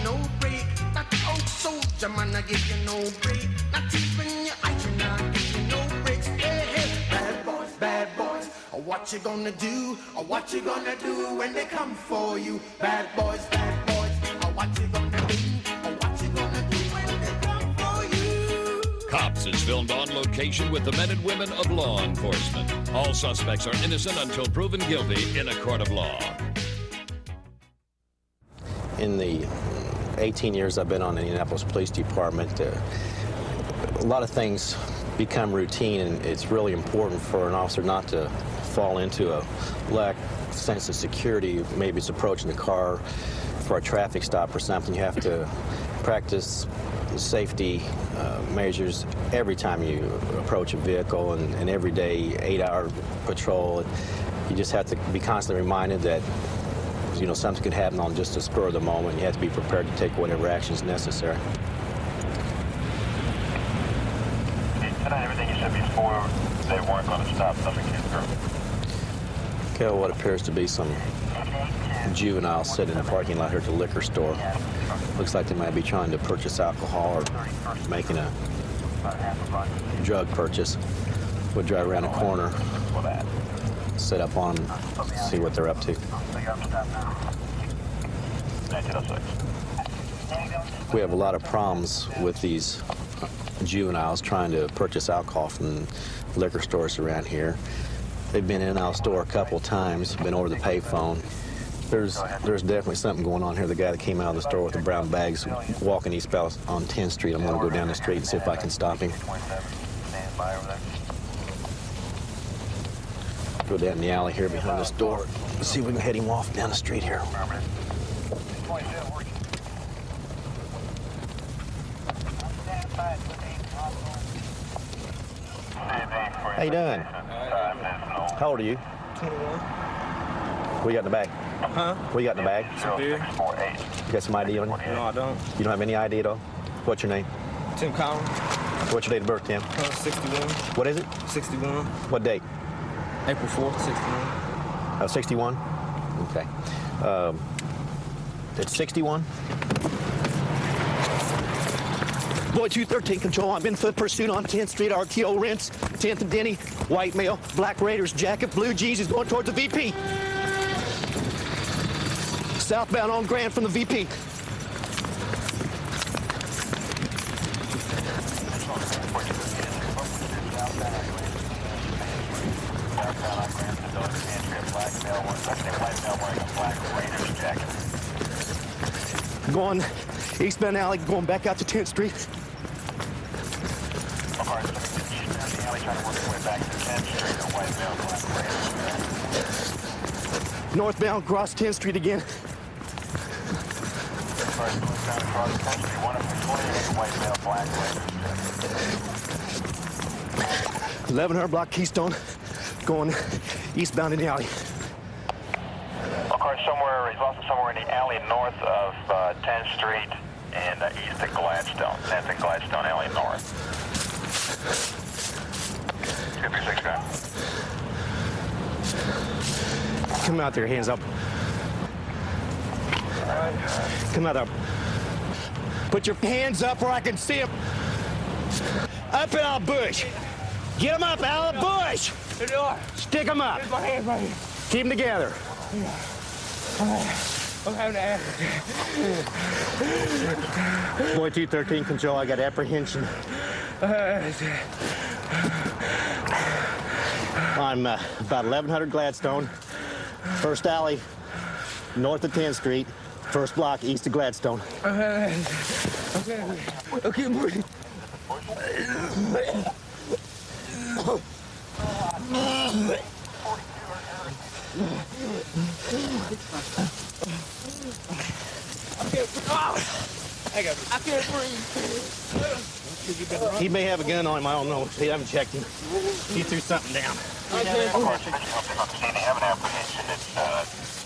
no break. That old soldier man, I give you no break. Not even your eyes, you not give you no breaks. Hey, hey, bad boys, what you gonna do? Or what you gonna do when they come for you? Bad boys, or what you gonna do? Or what you gonna do when they come for you? Cops is filmed on location with the men and women of law enforcement. All suspects are innocent until proven guilty in a court of law. In the 18 years I've been on the Indianapolis Police Department, a lot of things become routine, and it's really important for an officer not to fall into a lack sense of security. Maybe it's approaching the car for a traffic stop or something. You have to practice safety measures every time you approach a vehicle, and every day, 8-hour patrol. You just have to be constantly reminded that something could happen on just a spur of the moment. You have to be prepared to take whatever action is necessary. Tonight, everything you said before, they weren't going to stop, nothing came through. Okay, what appears to be some juveniles sitting in the parking lot here at the liquor store. Looks like they might be trying to purchase alcohol or making a drug purchase. We'll drive around the corner, set up on them, see what they're up to. We have a lot of problems with these juveniles trying to purchase alcohol from liquor stores around here. They've been in and out of the store a couple times, been over the payphone. There's definitely something going on here. The guy that came out of the store with the brown bags walking eastbound on 10th Street, I'm going to go down the street and see if I can stop him. Go down in the alley here behind this door. See if we can head him off down the street here. How you doing? How old are you? 21. What you got in the bag? Huh? What you got in the bag? Some beer. You got some ID on you? No, I don't. You don't have any ID at all? What's your name? Tim Collins. What's your date of birth, Tim? 61. What is it? 61. What date? April 4th, 61. 61? Okay. It's 61? Boy 213 control. I'm in foot pursuit on 10th Street, RTO rents, 10th and Denny, white male, black Raiders jacket, blue jeans. He's going towards the VP. Southbound on Grand from the VP. Going eastbound alley, going back out to 10th Street. Northbound, cross 10th Street again. 1100 block Keystone, going eastbound in the alley. He's also somewhere in the alley north of 10th Street and east of Gladstone. That's in Gladstone Alley North. 236 gun. Come out there, hands up. Come out there. Put your hands up where I can see them. Up in our bush. Get them up out of the bush. Stick them up. My hands right here. Keep them together. I'm having to ask. Boy 213 control, I got apprehension. I'm about 1100 Gladstone, first alley, north of 10th Street, first block east of Gladstone. Okay, breathe. I can't breathe. He may have a gun on him, I don't know. He haven't checked him. He threw something down. Of course, they have an apprehension. It's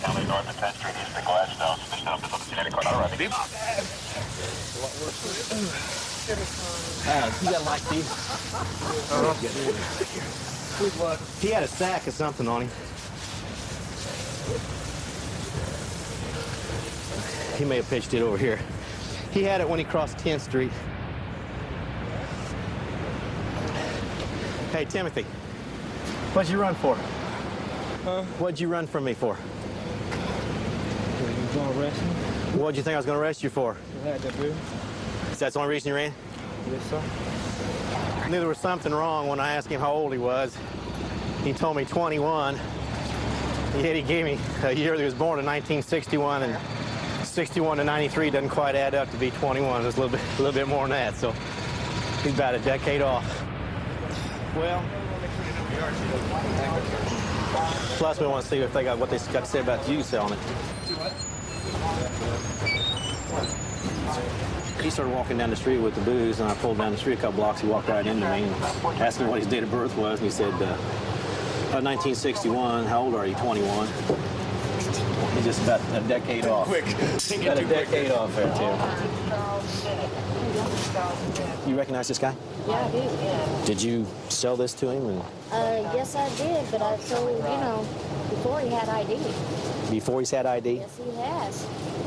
alley north of 10th Street east of Gladstone. So they still have to look at the car. All right, You got a light, Steve? He had a sack or something on him. He may have pitched it over here. He had it when he crossed 10th Street. Hey, Timothy, what'd you run for? Huh? What'd you run from me for? You gonna arrest me? What'd you think I was going to arrest you for? You had that bill? Is that the only reason you ran? Yes, sir. I knew there was something wrong when I asked him how old he was. He told me 21. Yet he gave me a year that he was born in 1961, and 61 to 93 doesn't quite add up to be 21. There's a little bit more than that, so he's about a decade off. Well, plus we want to see if they got what they got to say about you selling it. He started walking down the street with the booze, and I pulled down the street a couple blocks. He walked right into me and asked me what his date of birth was, and he said, 1961. How old are you? 21. He's just about a decade off. About a decade off there, too. You recognize this guy? Yeah, I do. Did you sell this to him? And Yes, I did, but I sold, before he had ID. before he's had ID? Yes, he has.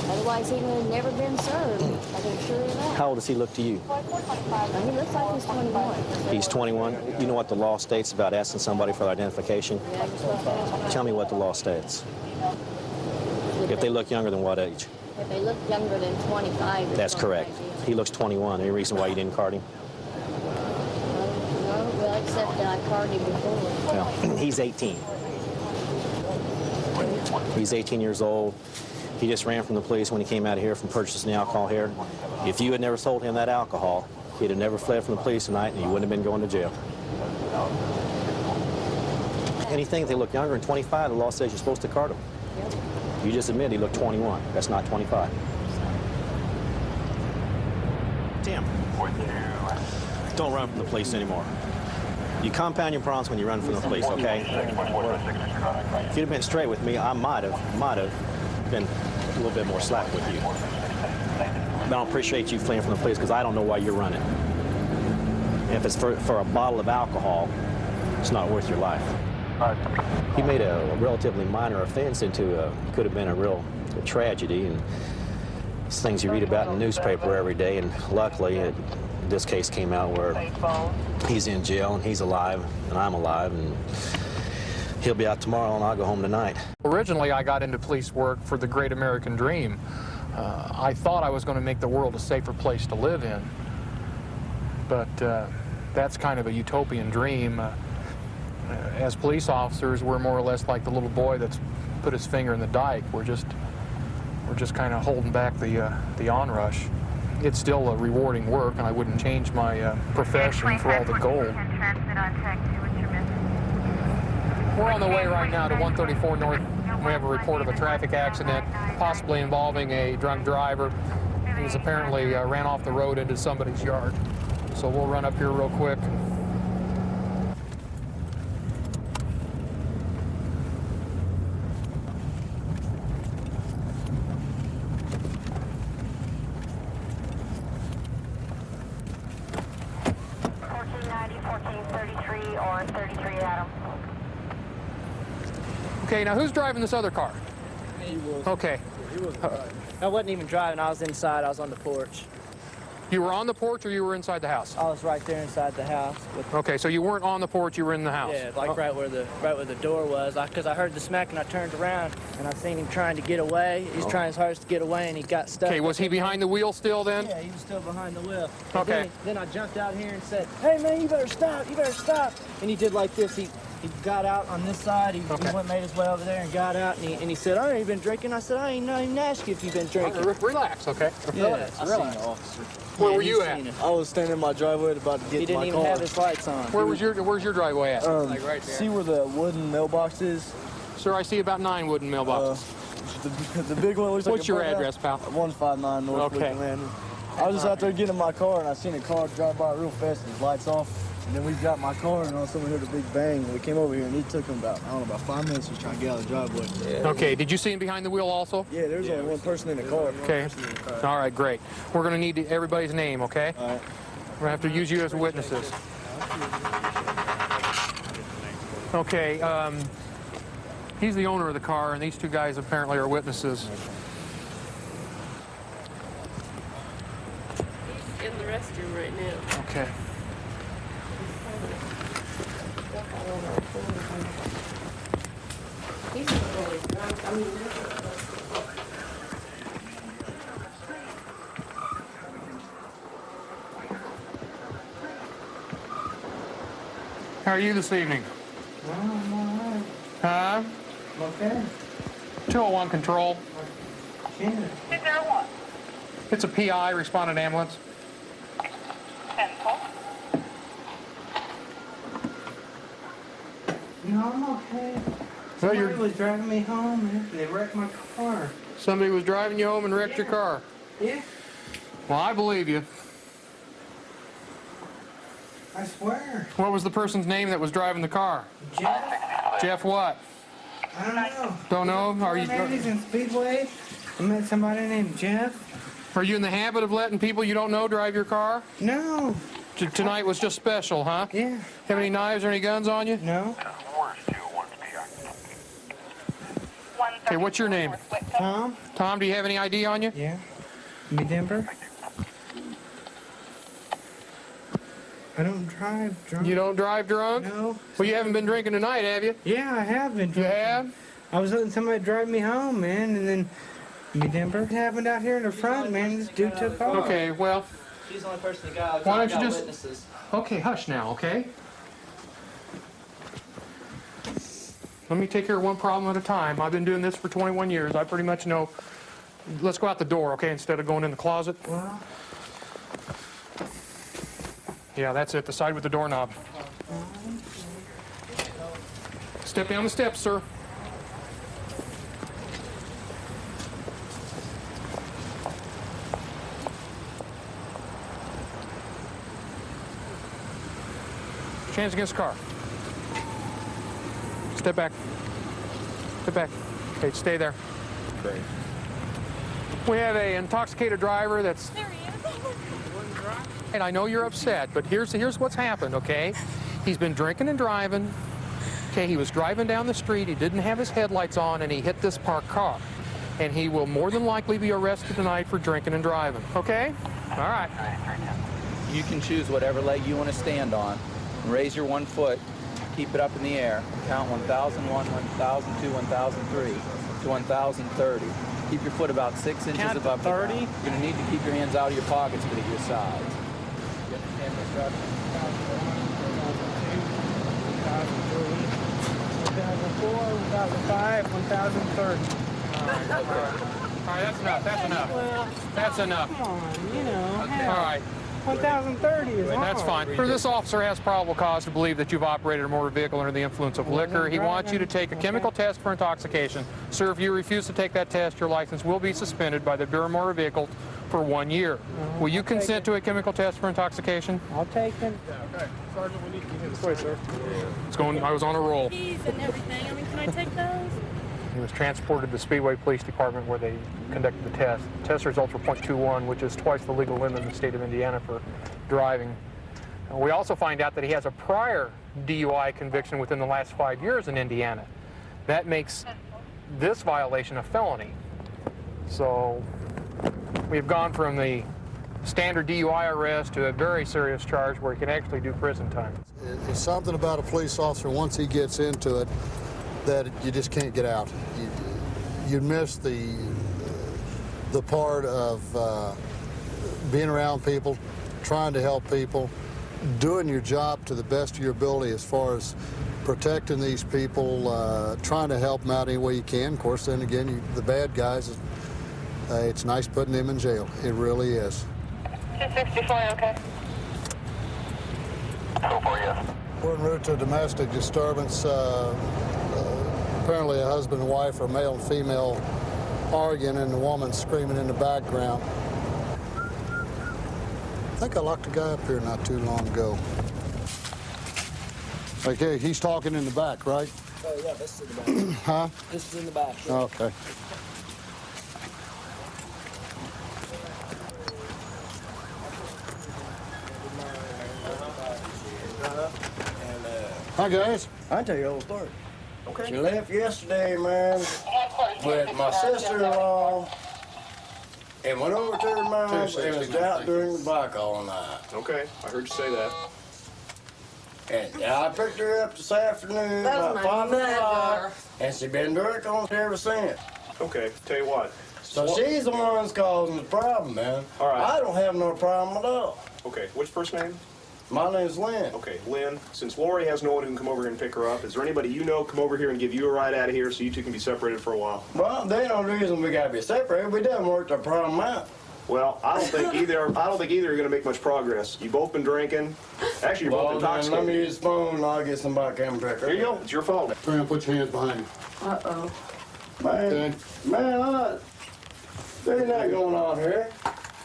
Otherwise, he would have never been served. I can assure you that. How old does he look to you? He looks like he's 21. He's 21. You know what the law states about asking somebody for their identification? Yeah, you're supposed to ask. Tell me what the law states. If they look younger than what age? If they look younger than 25. it's That's not correct. ID. He looks 21. Any reason why you didn't card him? No, well, except I carded him before. Well, he's 18. He's 18 years old. He just ran from the police when he came out of here from purchasing the alcohol here. If you had never sold him that alcohol, he'd have never fled from the police tonight, and he wouldn't have been going to jail. Anything if they look younger than 25, the law says you're supposed to card them. Yep. You just admit he looked 21. That's not 25. Tim, don't run from the police anymore. You compound your problems when you run from the police, okay? If you'd have been straight with me, I might have been a little bit more slack with you. But I don't appreciate you fleeing from the police because I don't know why you're running. And if it's for a bottle of alcohol, it's not worth your life. He made a relatively minor offense into could have been a real tragedy, and it's things you read about in the newspaper every day, and luckily this case came out where he's in jail and he's alive and I'm alive, and he'll be out tomorrow and I'll go home tonight. Originally, I got into police work for the great American dream. I thought I was going to make the world a safer place to live in, but that's kind of a utopian dream. As police officers, we're more or less like the little boy that's put his finger in the dike. We're just kind of holding back the onrush. It's still a rewarding work, and I wouldn't change my profession for all the gold. We're on the way right now to 134 North. We have a report of a traffic accident, possibly involving a drunk driver. He's apparently ran off the road into somebody's yard. So we'll run up here real quick. Okay, now who's driving this other car? He was. Okay. He wasn't driving. I wasn't even driving. I was inside. I was on the porch. You were on the porch or you were inside the house? I was right there inside the house. Okay, so you weren't on the porch, you were in the house? Yeah, like right where the door was. Because I heard the smack and I turned around and I seen him trying to get away. He's trying his hardest to get away and he got stuck. Okay, was he behind the wheel still then? Yeah, he was still behind the wheel. Okay. Then I jumped out here and said, "Hey man, you better stop! You better stop!" And he did like this. He got out on this side. He went made his way over there and got out. And he said, "I ain't been drinking." I said, "I ain't even asked you if you've been drinking." Relax, okay? Yeah, Relax. I seen the officer. Where were you at? I was standing in my driveway about to get He to my didn't even car. have his lights on. Where's your driveway at? Like right there. See where the wooden mailbox is? Sir, I see about 9 wooden mailboxes. The big one looks like What's your address, pal? 159 North Okay. Lincoln Landing. I was just out there getting in my car and I seen a car drive by real fast and his lights off. And then we got my car and all of a sudden we heard a big bang. We came over here and he took him about 5 minutes to try to get out of the driveway. Okay, did you see him behind the wheel also? Yeah, there's only one person in the car. Okay. All right, great. We're going to need everybody's name, okay? All right. We're going to have to use you as witnesses. Okay, he's the owner of the car, and these two guys apparently are witnesses. restroom right now. Okay. He's not really drunk. I mean, How are you this evening? I'm all right. Huh? Okay. 201 control. Yeah. It's a PI, respondent ambulance. No, I'm okay. Well, Somebody was driving me home and they wrecked my car. Somebody was driving you home and wrecked your car. Yeah, Well, I believe you. I swear. What was the person's name that was driving the car? Jeff? Jeff what? I don't know. Don't know? Are He's in Speedway. I met somebody named Jeff. Are you in the habit of letting people you don't know drive your car? No. Tonight was just special, huh? Yeah. Have any knives or any guns on you? No. Okay, what's your name? Tom? Tom, do you have any ID on you? Yeah. Me Denver? I don't drive drunk. You don't drive drunk? No. Well, you haven't been drinking tonight, have you? Yeah, I have been You drinking. have? I was letting somebody drive me home, man, and then me Denver happened out here in the front, man. This dude took off. Okay, well, She's the only person that got. why don't you just... Witnesses. Okay, hush now, okay? Let me take care of one problem at a time. I've been doing this for 21 years. I pretty much know. Let's go out the door, okay, instead of going in the closet. Well, Yeah, that's it, the side with the doorknob. Step down the steps, sir. Hands against the car. Step back. Step back. Okay, stay there. Great. We have an intoxicated driver that's... there he is. And I know you're upset, but here's what's happened, okay? He's been drinking and driving. Okay, he was driving down the street, he didn't have his headlights on, and he hit this parked car. And he will more than likely be arrested tonight for drinking and driving, okay? All right. You can choose whatever leg you want to stand on. Raise your one foot, keep it up in the air. Count 1,001, 1,002, 1,003 to 1,030. Keep your foot about 6 inches Count to above the 30? ground. You're going to need to keep your hands out of your pockets but at your sides. You understand the instructions? 1,004, 1,005, 1,030. All right, that's enough, that's enough. Well, That's enough. come on, you know. All right, 1,030 is hard. that's fine. This officer has probable cause to believe that you've operated a motor vehicle under the influence of liquor. He wants you to take a chemical test for intoxication. Sir, if you refuse to take that test, your license will be suspended by the Bureau of Motor Vehicles for 1 year. Will you consent to a chemical test for intoxication? I'll take it. Okay. Sergeant, we need to get this way, sir. It's going, I was on a roll. Keys and everything. I mean, can I take those? He was transported to the Speedway Police Department where they conducted the test. The test results were .21, which is twice the legal limit in the state of Indiana for driving. We also find out that he has a prior DUI conviction within the last 5 years in Indiana. That makes this violation a felony. So we've gone from the standard DUI arrest to a very serious charge where he can actually do prison time. It's something about a police officer, once he gets into it, that you just can't get out. You miss the part of being around people, trying to help people, doing your job to the best of your ability as far as protecting these people, trying to help them out any way you can. Of course, then again, the bad guys, it's nice putting them in jail. It really is. 264, okay? Go for yes. We're en route to a domestic disturbance. Apparently a husband and wife, or male and female, arguing, and the woman screaming in the background. I think I locked a guy up here not too long ago. Okay, he's talking in the back, right? Oh, yeah, this is in the back. Huh? This is in the back. Yeah. Okay. Hi, guys. I'll tell you a whole story. Okay. She left yesterday, man, with my sister-in-law and went over to her mom's and was out during the bike all night. Okay, I heard you say that. And I picked her up this afternoon about 5 o'clock, and she been drinking on ever since. Okay, tell you what. So she's the one that's causing the problem, man. All right. I don't have no problem at all. Okay, what's first name? My name's Lynn. Okay, Lynn, since Lori has no one who can come over here and pick her up, is there anybody you know come over here and give you a ride out of here so you two can be separated for a while? Well, there ain't no reason we gotta be separated. We done worked our problem out. Well, I don't think either are going to make much progress. You both been drinking. Actually, you're both intoxicated. Let me use the phone and I'll get somebody to come pick her. Here you go. It's your phone. Graham, put your hands behind you. Uh-oh. Man, there's nothing going on here.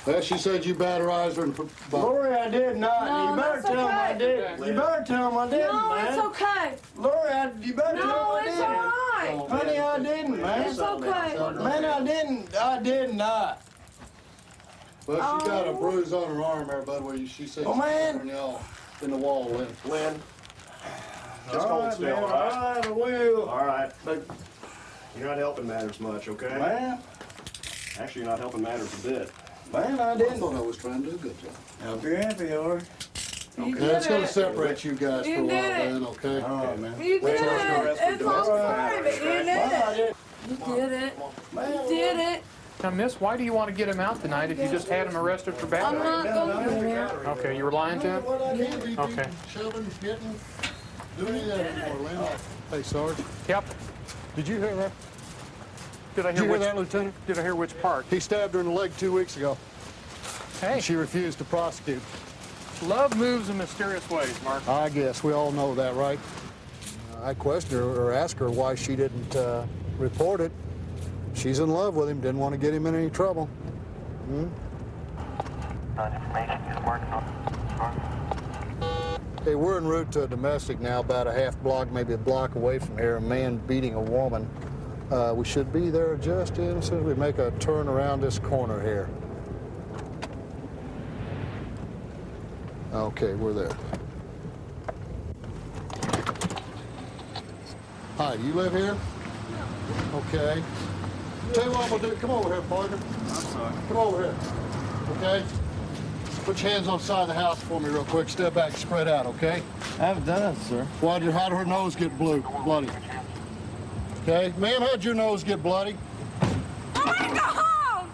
Well, she said you batterized her and Lori, I did not. No, You better that's tell them I okay. did. You better tell them I didn't, No, man. it's okay. Lori, you better tell them No, I it's didn't. all right. Honey, I didn't, man. It's okay. Man, I didn't. I did not. Well, she got a bruise on her arm there, bud, where she said Oh, man. in the wall, Lynn. Lynn, just All hold right, still, man, all right? all right, I will. All right. But, You're not helping matters much, okay? man, Actually, you're not helping matters a bit. man, I I didn't. thought I was trying to do a good job. Hope you're happy, or You Yeah, it's did going to it. separate you guys for a You while, did it. then, okay? all right, man. You did charge the it. rest for It's all domestic right, but you did Man, I it. didn't. You did it. Man, You did it. Now, miss, why do you want to get him out tonight if you just had him arrested for I'm battery? not going to do it. Okay, you were lying to him? What I can't be Okay. shoving, hitting, do any of that anymore, Lynn. Hey, Sarge. Yep. Did you hear that? Did I Did you hear hear which? that, Lieutenant? Did I hear which part? He stabbed her in the leg 2 weeks ago. Hey, She refused to prosecute. love moves in mysterious ways, Mark. I guess we all know that, right? I questioned her or asked her why she didn't report it. She's in love with him, didn't want to get him in any trouble. Hey, we're en route to a domestic now, about a half block, maybe a block away from here. A man beating a woman. We should be there just as soon as we make a turn around this corner here. Okay, we're there. Hi, do you live here? Okay. Tell you what I'm gonna do. Come over here, partner. I'm sorry. Come over here. Okay? Put your hands on the side of the house for me real quick. Step back, spread out, okay? I haven't done it, sir. How'd her nose get bloody? Okay? Ma'am, how'd your nose get bloody? I want to go home.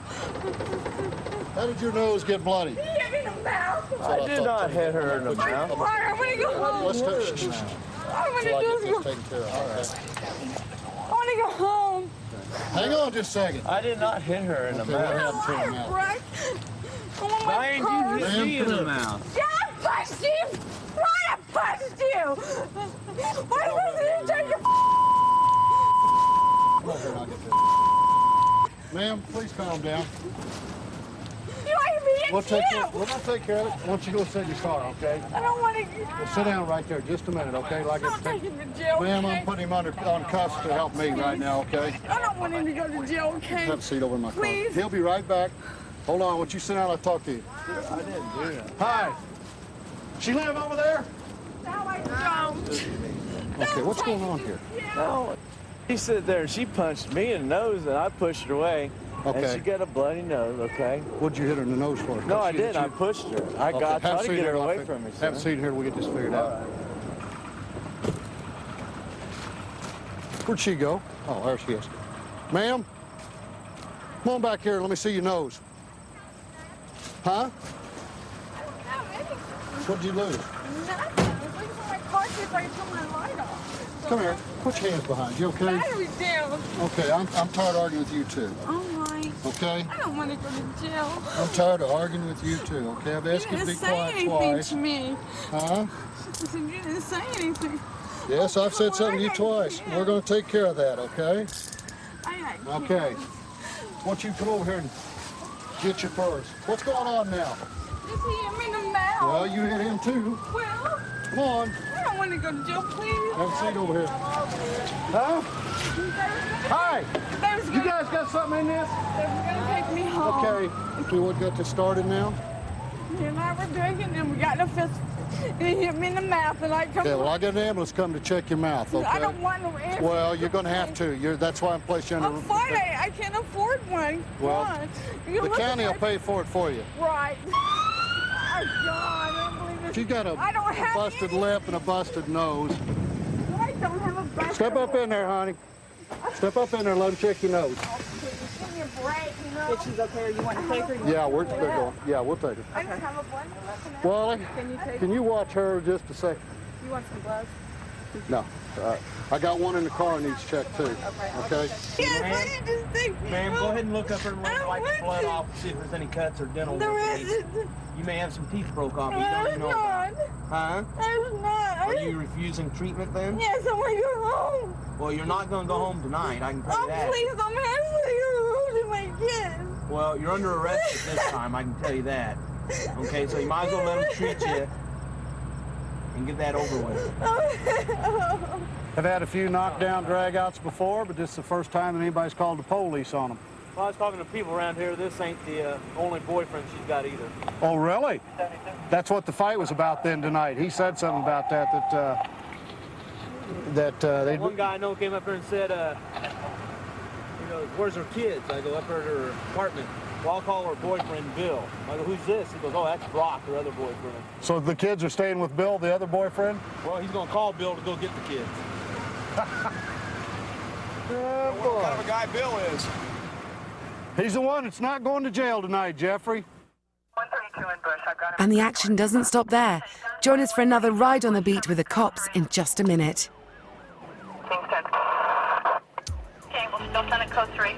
How did your nose get bloody? You hit me in the mouth. I did not hit her in the mouth. I want to go home. Let's I want to till I get go. this taken care of, okay? I want to go home. Hang on just a second. I did not hit her in the Okay, mouth. what happened to her now? Right. I want my Why ain't you car. hit me in the mouth? Yeah, I punched you. Why I punched you? Why wasn't you take your Come over here and I'll get this. Ma'am, please calm down. You want me in We'll jail? take care of it. Why don't you go sit in your car, okay? I don't want to. Well, sit down right there just a minute, okay? Like I'm I taking said. him to jail. Ma'am, Okay? I'm putting him on cuffs to help me right now, okay? I don't want him to go to jail. Okay? Have a seat over in my car. Please. He'll be right back. Hold on, won't you sit down? I'll talk to you. I didn't do that. Hi. She live over there? No, I don't. Okay, what's going on here? No. She sat there and she punched me in the nose and I pushed her away. Okay. And she got a bloody nose, okay? What'd you hit her in the nose for? No, I She hit didn't. I you? pushed her. I Okay, got have a tried to seat get her here, away I'll from me. Have a son. seat here. We'll get this figured out. Where'd she go? Oh, there she is. Ma'am, come on back here. Let me see your nose. Huh? What'd you lose? Nothing. I was looking for my car see if I could turn my light off. Come here. Put your hands behind you, okay? Battery's down. Okay, I'm tired of arguing with you too. All right. Okay? I don't want to go to jail. I'm tired of arguing with you too, okay? I've asked you You to be didn't say quiet anything twice. to me. Huh? I said you didn't say anything. Yes, I've said something to you twice. We're going to take care of that, okay? Okay. Why don't you come over here and get your purse? What's going on now? Just hit me in the mouth. Well, you hit him too. Well, Come on. I don't want to go to jail, please. Have a seat over here. Huh? Hi. You guys got something in this? They were going to take me home. Okay. We would get this started now? Me and I were drinking and we got in a fist. He hit me in the mouth, and I come. Okay, well, I'll get an ambulance come to check your mouth, okay? I don't want no ambulance. Well, you're going to have to. That's why I'm placing you under... I'm fine. I can't afford one. Well, Come on. the county will pay for it for you. Right. Oh, God, I don't believe this. She got a I don't have busted lip and a busted nose. I don't have a busted Step up in there, honey. Step up in there and let him check your nose. Give me a break, you know. If she's okay, or you want to take her? Yeah, we'll take her. Yeah, we'll take her. I don't have a blood left. Wally, Can you take can you watch her just a second? You want some gloves? No. I got one in the car needs checked too. Okay? Yes, I need to take me. Ma'am, go ahead and look up her and I don't wipe the want blood to. off, see if there's any cuts or dental There work. isn't. You may have some teeth broke off. You No, don't it's even know about. not. Huh? It's not. Are you refusing treatment then? Yes, I want to go home. Well, you're not going to go home tonight. I can tell you Oh, that. please, I'm asking you to my kids. Well, you're under arrest at this time. I can tell you that. Okay, so you might as well let them treat you and get that over with. I've had a few knockdown drag-outs before, but this is the first time that anybody's called the police on them. Well, I was talking to people around here. This ain't the only boyfriend she's got either. Oh, really? That's what the fight was about then tonight. He said something about that, they... One guy I know came up here and said, you know, where's her kids? I go up there to her apartment. Well, I'll call her boyfriend Bill. I go, who's this? He goes, oh, that's Brock, her other boyfriend. So the kids are staying with Bill, the other boyfriend? Well, he's going to call Bill to go get the kids. What kind of a guy Bill is? He's the one that's not going to jail tonight, Jeffrey. 132 in Bush. I've got him. And the action doesn't stop there. Join us for another ride on the beat with the cops in just a minute. King's 10. Okay, we'll still send it code 3.